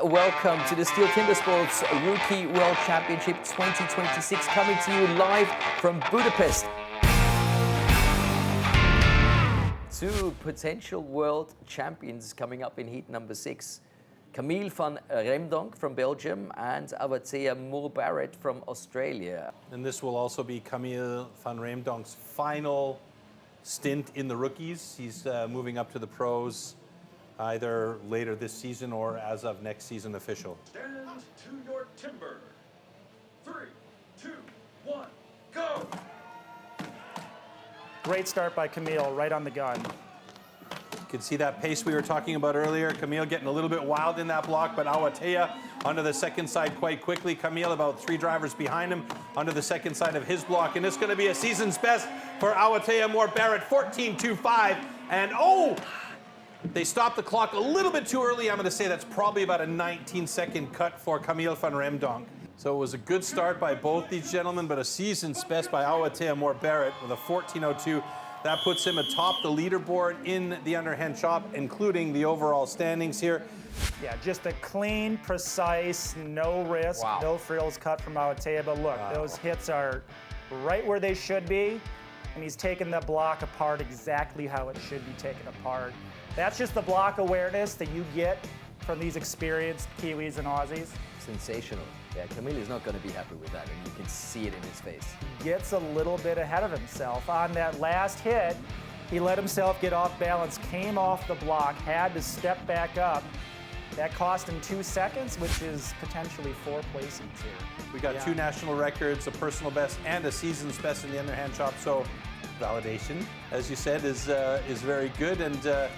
welcome to the STIHL Timbersports Rookie World Championship 2026, coming to you live from Budapest. Two potential world champions coming up in heat number 6. Camille van Remdonk from Belgium and Awatea Moore-Barrett from Australia. And this will also be Camille van Remdonk's final stint in the rookies. He's moving up to the pros either later this season or as of next season official. Stand to your timber. 3, 2, 1, go! Great start by Camille, right on the gun. You can see that pace we were talking about earlier. Camille getting a little bit wild in that block, but Awatea onto the second side quite quickly. Camille about 3 drivers behind him onto the second side of his block, and it's going to be a season's best for Awatea Moore-Barrett, 14.25. And they stopped the clock a little bit too early. I'm going to say that's probably about a 19-second cut for Camille van Remdonk. So it was a good start by both these gentlemen, but a season's best by Awatea Moore-Barrett with a 14.02. That puts him atop the leaderboard in the underhand chop, including the overall standings here. Yeah, just a clean, precise, no risk, no frills cut from Awatea. But look, those hits are right where they should be, and he's taken the block apart exactly how it should be taken apart. That's just the block awareness that you get from these experienced Kiwis and Aussies. Sensational. Yeah, Camille is not going to be happy with that, and you can see it in his face. He gets a little bit ahead of himself. On that last hit, he let himself get off balance, came off the block, had to step back up. That cost him 2 seconds, which is potentially 4 placings here. We got 2 national records, a personal best and a season's best in the underhand chop. So validation, as you said, is very good. And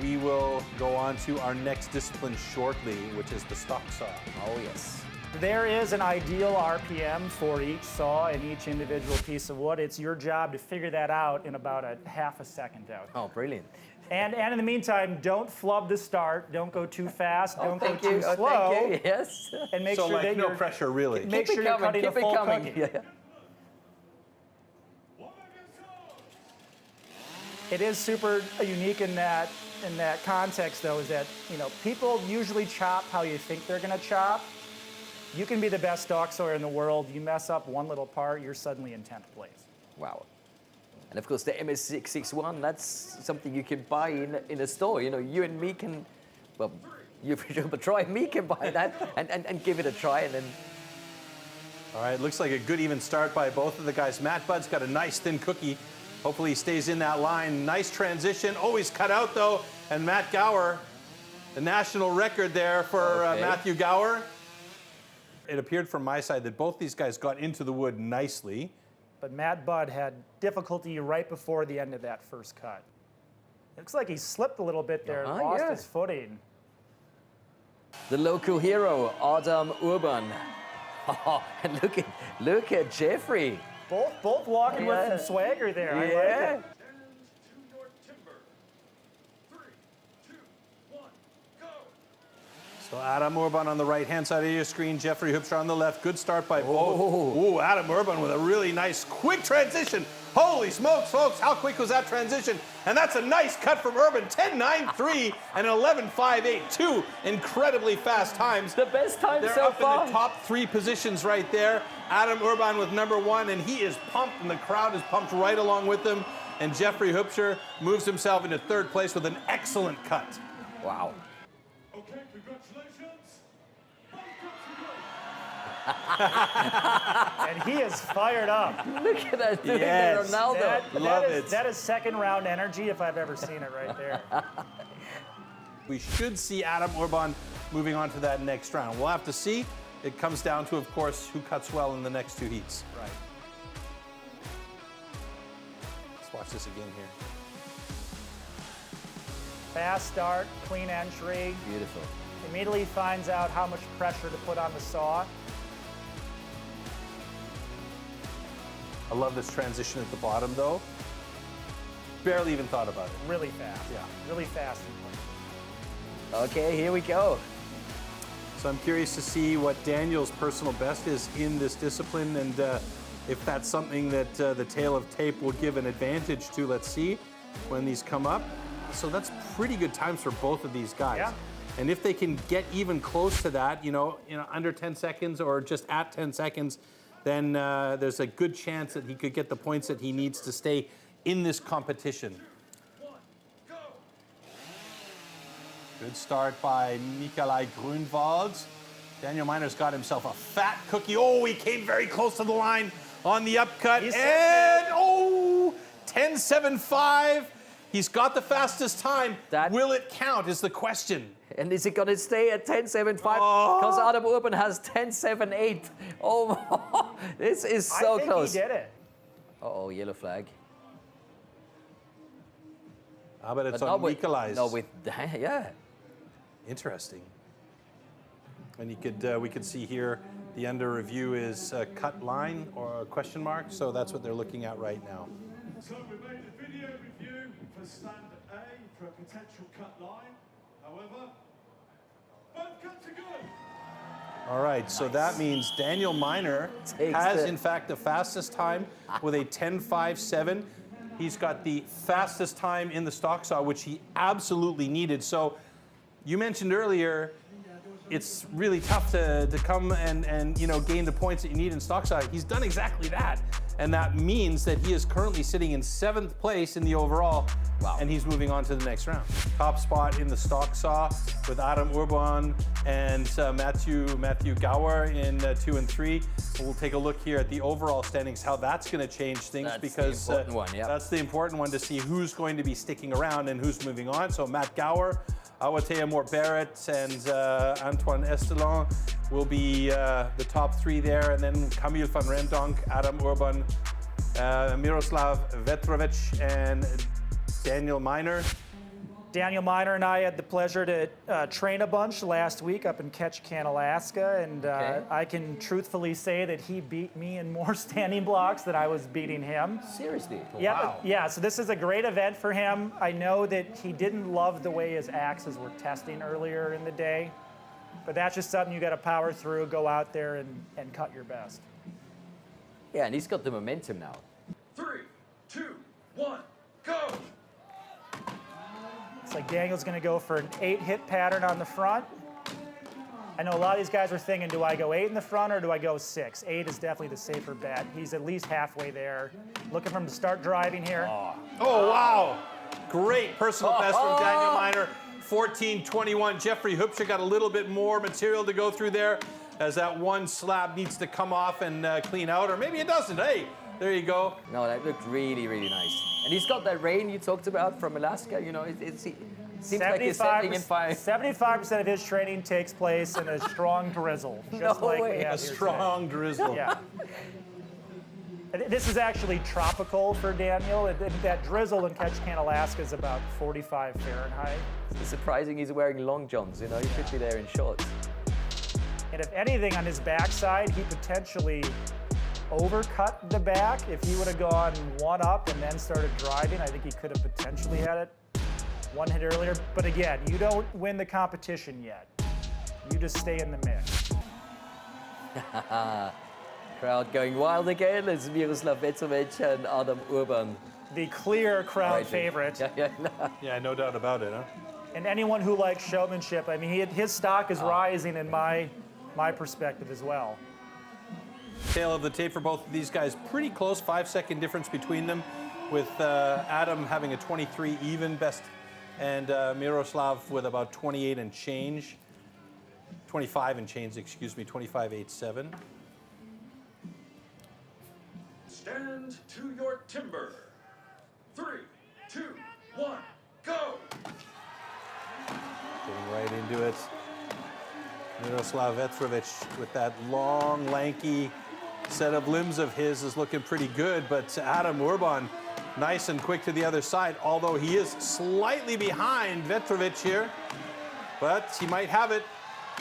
we will go on to our next discipline shortly, which is the stock saw. Oh, yes. There is an ideal RPM for each saw and each individual piece of wood. It's your job to figure that out in about a half a second out. Oh, brilliant. And in the meantime, don't flub the start. Don't go too fast. Don't go thank too you. slow. Thank you. Yes. And make So sure like that no you're pressure really. make sure you're cutting a full cookie. Yeah. It is super unique in that context, though, is that people usually chop how you think they're going to chop. You can be the best stock sawyer in the world. You mess up one little part, you're suddenly in 10th place. Wow. And of course, the MS661, that's something you can buy in a store. You know, you and me can, well, you but Troy and me can buy that and give it a try, and then. All right, looks like a good even start by both of the guys. Matt Budd's got a nice thin cookie. Hopefully he stays in that line. Nice transition. Oh, he's cut out though. And Matt Gower, the national record there for Matthew Gower. It appeared from my side that both these guys got into the wood nicely. But Matt Budd had difficulty right before the end of that first cut. It looks like he slipped a little bit there, lost his footing. The local hero, Ádám Urbán. Oh, and look at Jeffrey. Both walking with some swagger there. I like it. So Ádám Urbán on the right-hand side of your screen, Jeffrey Hupstra on the left. Good start by both. Ooh, Ádám Urbán with a really nice quick transition. Holy smokes, folks, how quick was that transition? And that's a nice cut from Urbán, 10.93 and 11.58. 2 incredibly fast times. The best time They're so up far. in the top 3 positions right there. Ádám Urbán with number 1, and he is pumped, and the crowd is pumped right along with him. And Jeffrey Hupstra moves himself into 3rd place with an excellent cut. Wow. Okay, congratulations. And he is fired up. Look at that, doing Yes. the Ronaldo. That is second round energy if I've ever seen it right there. We should see Ádám Urbán moving on to that next round. We'll have to see. It comes down to, of course, who cuts well in the next 2 heats. Right. Let's watch this again here. Fast start, clean entry. Beautiful. Immediately finds out how much pressure to put on the saw. I love this transition at the bottom, though. Barely even thought about it. Really fast. Yeah. Really fast and clean. Okay, here we go. So I'm curious to see what Daniel's personal best is in this discipline, and if that's something that the tail of tape will give an advantage to. Let's see when these come up. So that's pretty good times for both of these guys. Yeah. And if they can get even close to that, under 10 seconds or just at 10 seconds, then there's a good chance that he could get the points that he needs to stay in this competition. Good start by Nikolai Grunwald. Daniel Miner's got himself a fat cookie. Oh, he came very close to the line on the upcut. And, 10.75. He's got the fastest time. Will it count is the question. And is it going to stay at 10.75? Because Adam Urban has 10.78. Oh, this is so close. He did it. Uh-oh, yellow flag. But it's on Nikolai's. No, yeah. Interesting. And we could see here the under review is a cut line or a question mark. So that's what they're looking at right now. So we made a video review for standard A for a potential cut line. However, both cuts are good. All right, so that means Daniel Miner has, in fact, the fastest time with a 10.57. He's got the fastest time in the stock saw, which he absolutely needed. So you mentioned earlier, it's really tough to come and gain the points that you need in stock saw. He's done exactly that. And that means that he is currently sitting in 7th place in the overall. Wow. And he's moving on to the next round. Top spot in the stock saw with Adam Urban and Matthew Gower in 2 and 3. We'll take a look here at the overall standings, how that's going to change things, because the important one, that's the important one to see who's going to be sticking around and who's moving on. So Matt Gower, Awatea Moore-Barrett, and Antoine Estelon will be the top 3 there. And then Camille van Rendonk, Adam Urban, Miroslav Vetrovic, and Daniel Miner. Daniel Miner and I had the pleasure to train a bunch last week up in Ketchikan, Alaska, and I can truthfully say that he beat me in more standing blocks than I was beating him. Seriously? Yeah, Wow. Yeah, so this is a great event for him. I know that he didn't love the way his axes were testing earlier in the day, but that's just something you got to power through, go out there and cut your best. Yeah, and he's got the momentum now. 3, 2, 1, go! It's like Daniel's going to go for an 8-hit pattern on the front. I know a lot of these guys are thinking, do I go 8 in the front or do I go 6? 8 is definitely the safer bet. He's at least halfway there. Looking for him to start driving here. Oh, wow. Great personal best from Daniel Miner. 14.21. Jeffrey Hoopscher got a little bit more material to go through there, as that one slab needs to come off and clean out, or maybe it doesn't. Hey, there you go. No, that looked really, really nice. And he's got that rain you talked about from Alaska. It seems like he's settling in fire. 75% of his training takes place in a strong drizzle. Just like way. we have A here strong drizzle. today. Yeah. This is actually tropical for Daniel. That drizzle in Ketchikan, Alaska is about 45 Fahrenheit. It's surprising he's wearing long johns, He should be there in shorts. And if anything, on his backside, he potentially overcut the back. If he would have gone one up and then started driving, I think he could have potentially had it one hit earlier. But again, you don't win the competition yet. You just stay in the mix. Crowd going wild again as Miroslav Vetrovic and Adam Urban. The clear crowd favorite. Yeah, no doubt about it, huh? And anyone who likes showmanship, I mean, his stock is rising in my perspective as well. Tail of the tape for both of these guys, pretty close, 5-second difference between them, with Adam having a 23 even best, and Miroslav with about 28 and change, 25 and change, excuse me, 25.87. Stand to your timber. 3, 2, 1, go! Getting right into it. Miroslav Vetrovic with that long, lanky set of limbs of his is looking pretty good, but Adam Urban, nice and quick to the other side, although he is slightly behind Vetrovic here, but he might have it.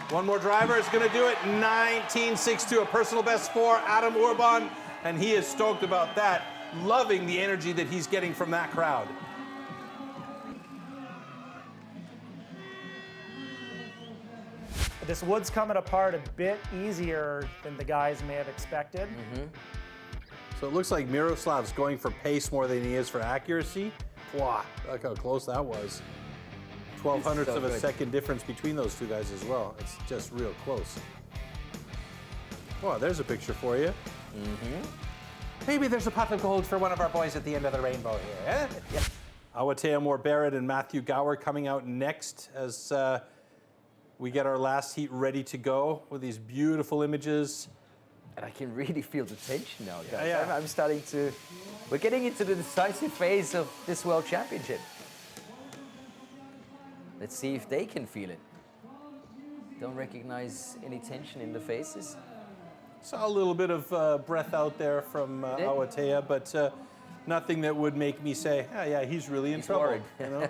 One more driver is going to do it. 19.62, a personal best for Adam Urban, and he is stoked about that, loving the energy that he's getting from that crowd. This wood's coming apart a bit easier than the guys may have expected. So it looks like Miroslav's going for pace more than he is for accuracy. Wow, look how close that was. 12/100ths So of a good. second difference between those two guys as well. It's just real close. Well, there's a picture for you. Maybe there's a pot of gold for one of our boys at the end of the rainbow here, eh? Yeah. Awatea Moore-Barrett and Matthew Gower coming out next as we get our last heat ready to go with these beautiful images. And I can really feel the tension now, guys. Yeah. I'm starting to... We're getting into the decisive phase of this World Championship. Let's see if they can feel it. Don't recognize any tension in the faces. Saw a little bit of breath out there from Awatea, but nothing that would make me say, oh, yeah, he's really in trouble. worried. You know?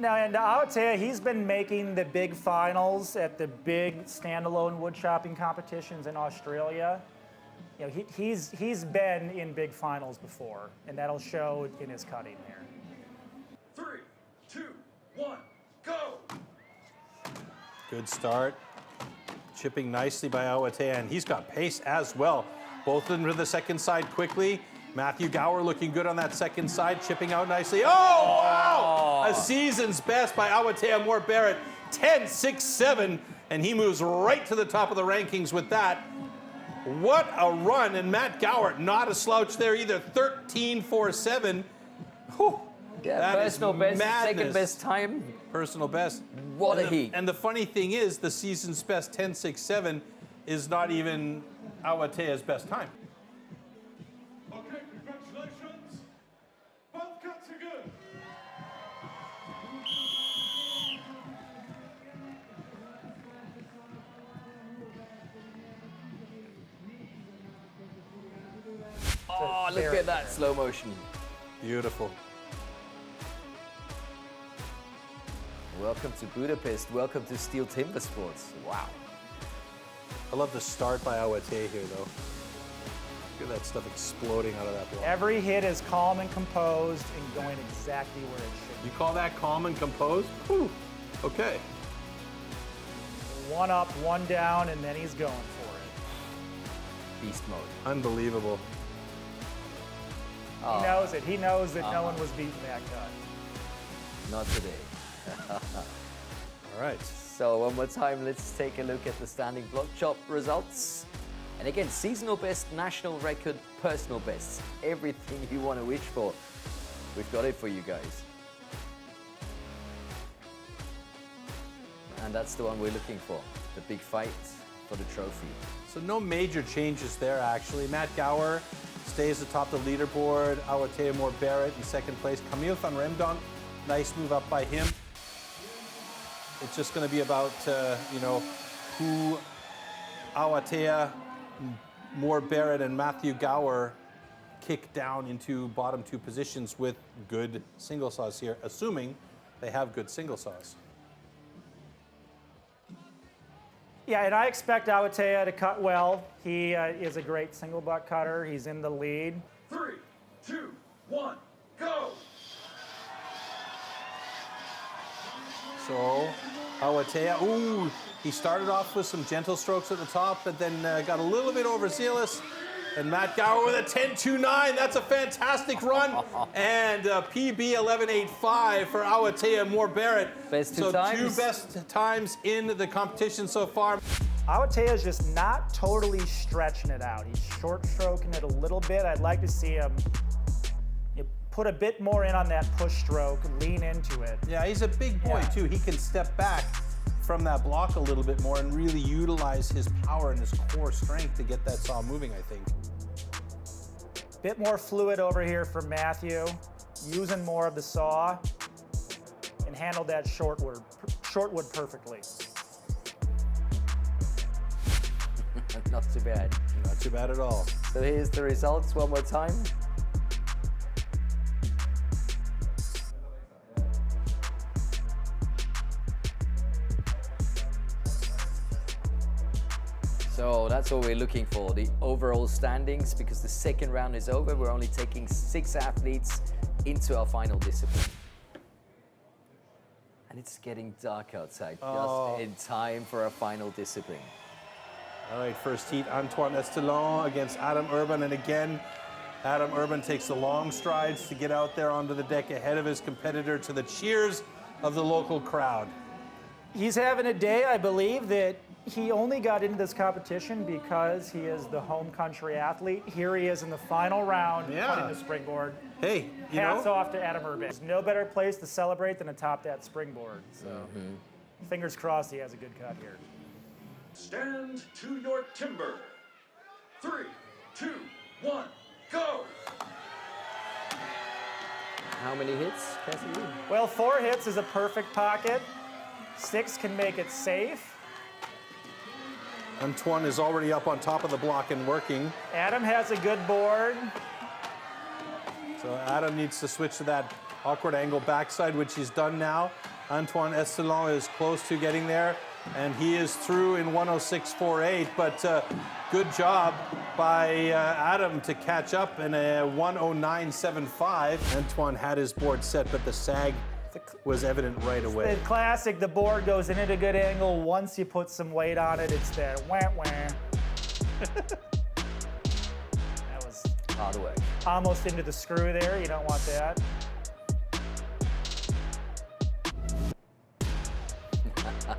Now, and Awatea, he's been making the big finals at the big standalone wood chopping competitions in Australia. You know, he's been in big finals before, and that'll show in his cutting here. 3, 2, 1, go! Good start. Chipping nicely by Awatea, and he's got pace as well. Both of them to the second side quickly. Matthew Gower looking good on that second side, chipping out nicely. Oh, wow! A season's best by Awatea Moore-Barrett, 10-6-7, and he moves right to the top of the rankings with that. What a run, and Matt Gower, not a slouch there either, 13-4-7. Whew. Yeah, That is personal best, second madness. best time. Personal best. What a And the- heat. And the funny thing is, the season's best 10-6-7 is not even Awatea's best time. Okay, congratulations. Both cuts are good. Oh, look Very at that slow motion. Beautiful. Welcome to Budapest. Welcome to STIHL Timbersports. Wow. I love the start by Awatea here, though. Look at that stuff exploding out of that block. Every hit is calm and composed and going exactly where it should You call that calm and composed? Whew. Okay. be. One up, one down, and then he's going for it. Beast mode. Unbelievable. He knows it. He knows that no one was beating that cut. Not today. All right. So one more time, let's take a look at the standing block chop results. And again, seasonal best, national record, personal best. Everything you want to wish for. We've got it for you guys. And that's the one we're looking for. The big fight for the trophy. So no major changes there, actually. Matt Gower stays atop the leaderboard. Awatea Moore-Barrett in second place. Camille van Remdonk, nice move up by him. It's just going to be about, you know, who Awatea, Moore-Barrett, and Matthew Gower kick down into bottom two positions with good single saws here, assuming they have good single saws. Yeah, and I expect Awatea to cut well. He is a great single butt cutter. He's in the lead. 3, 2, 1, go! So Awatea, ooh, he started off with some gentle strokes at the top, but then got a little bit overzealous. And Matt Gower with a 10.29. That's a fantastic run. And PB 11.85 for Awatea Moore-Barrett. Best two so times. two best times in the competition so far. Awatea is just not totally stretching it out. He's short stroking it a little bit. I'd like to see him put a bit more in on that push stroke, lean into it. Yeah, he's a big boy Yeah. too. He can step back from that block a little bit more and really utilize his power and his core strength to get that saw moving, I think. Bit more fluid over here for Matthew, using more of the saw, and handled that shortwood perfectly. Not too bad. Not too bad at all. So here's the results one more time. So that's what we're looking for, the overall standings, because the second round is over. We're only taking 6 athletes into our final discipline. And it's getting dark outside, just in time for our final discipline. All right, first heat, Antoine Estelon against Adam Urban. And again, Adam Urban takes the long strides to get out there onto the deck ahead of his competitor to the cheers of the local crowd. He's having a day. I believe that he only got into this competition because he is the home country athlete. Here he is in the final round, putting the springboard. Hey, hats off to Adam Urbán. There's no better place to celebrate than atop that springboard. So fingers crossed he has a good cut here. Stand to your timber. 3, 2, 1, go! How many hits, Cassie? Well, 4 hits is a perfect pocket. 6 can make it safe. Antoine is already up on top of the block and working. Adam has a good board. So Adam needs to switch to that awkward angle backside, which he's done now. Antoine Estelon is close to getting there, and he is through in 106.48, but good job by Adam to catch up in a 109.75. Antoine had his board set, but the sag was evident right away. The classic, the board goes in at a good angle. Once you put some weight on it, it's there. Wah, wah. That was Hard work. almost into the screw there. You don't want that.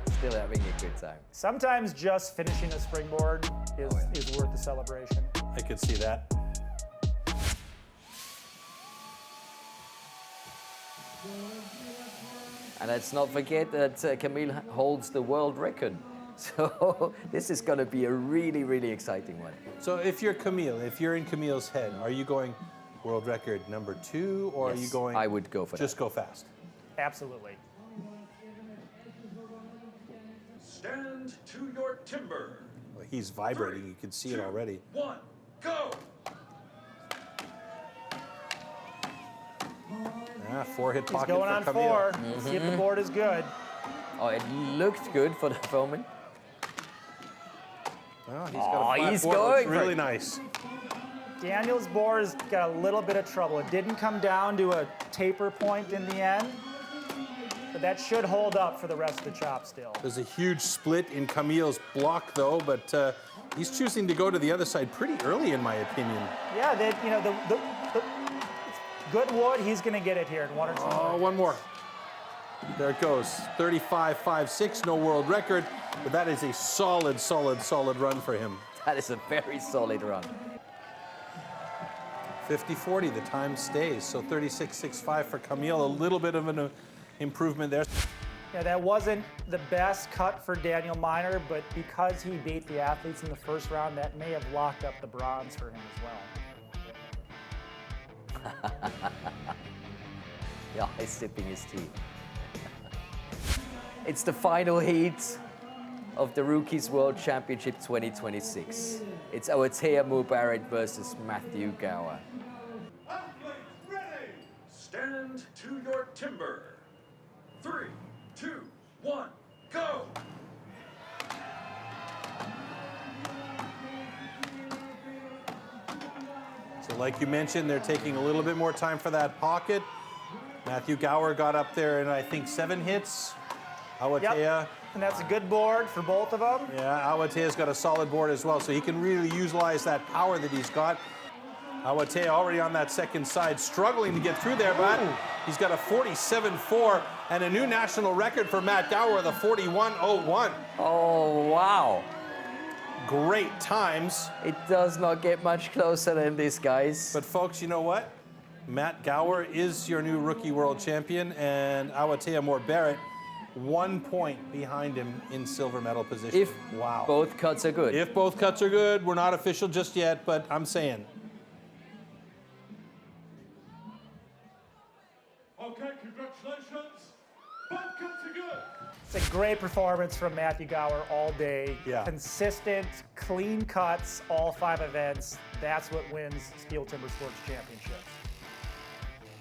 Still having a good time. Sometimes just finishing a springboard is worth the celebration. I could see that. And let's not forget that Camille holds the world record. So this is going to be a really, really exciting one. So if you're Camille, if you're in Camille's head, are you going world record number 2, or are you going? I would go for just go fast. Absolutely. Stand to your timber. Well, he's vibrating. You can see it already. 1, go! 4-hit He's pocket going for on Camille. 4. Let's see if the board is good. Oh, it looked good for the moment. Well, he's got a flat he's board. going Looks for really it. nice. Daniel's board has got a little bit of trouble. It didn't come down to a taper point in the end, but that should hold up for the rest of the chop still. There's a huge split in Camille's block, though, but he's choosing to go to the other side pretty early, in my opinion. Yeah, the good wood, he's going to get it here in 1 or 2. Oh, one more. There it goes. 35.56, no world record, but that is a solid, solid, solid run for him. That is a very solid run. 50-40, the time stays. So 36.65 for Camille, a little bit of an improvement there. Yeah, that wasn't the best cut for Daniel Miner, but because he beat the athletes in the first round, that may have locked up the bronze for him as well. Yeah, he's sipping his tea. It's the final heat of the Rookies World Championship 2026. It's Awatea Mubarak versus Matthew Gower. Athletes ready! Stand to your timber. 3, 2, 1, go! So like you mentioned, they're taking a little bit more time for that pocket. Matthew Gower got up there in, I think, 7 hits. Awatea. Yep. And that's a good board for both of them. Yeah, Awatea's got a solid board as well, so he can really utilize that power that he's got. Awatea already on that second side, struggling to get through there, but he's got a 47.4 and a new national record for Matt Gower, the 41.01. Oh, wow. Great times. It does not get much closer than this, guys. But folks, you know what? Matt Gower is your new rookie world champion, and Awatea Mubarak 1 point behind him in silver medal position. If both cuts are good. If both cuts are good, we're not official just yet, but I'm saying. Okay, congratulations. Both cuts are good. It's a great performance from Matthew Gower all day. Yeah. Consistent, clean cuts, all 5 events. That's what wins STIHL Timbersports Championship.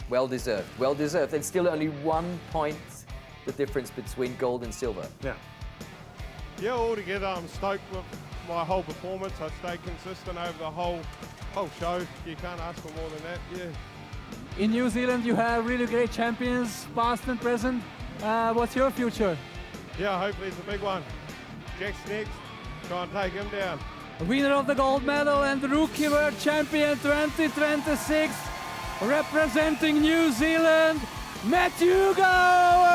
Well deserved, well deserved. And still only 1 point the difference between gold and silver. Yeah. Yeah, altogether I'm stoked with my whole performance. I stayed consistent over the whole show. You can't ask for more than that, yeah. In New Zealand, you have really great champions, past and present. What's your future? Yeah, hopefully it's a big one. Jack's next. Try and take him down. Winner of the gold medal and Rookie World Champion 2026, representing New Zealand, Matthew Gower!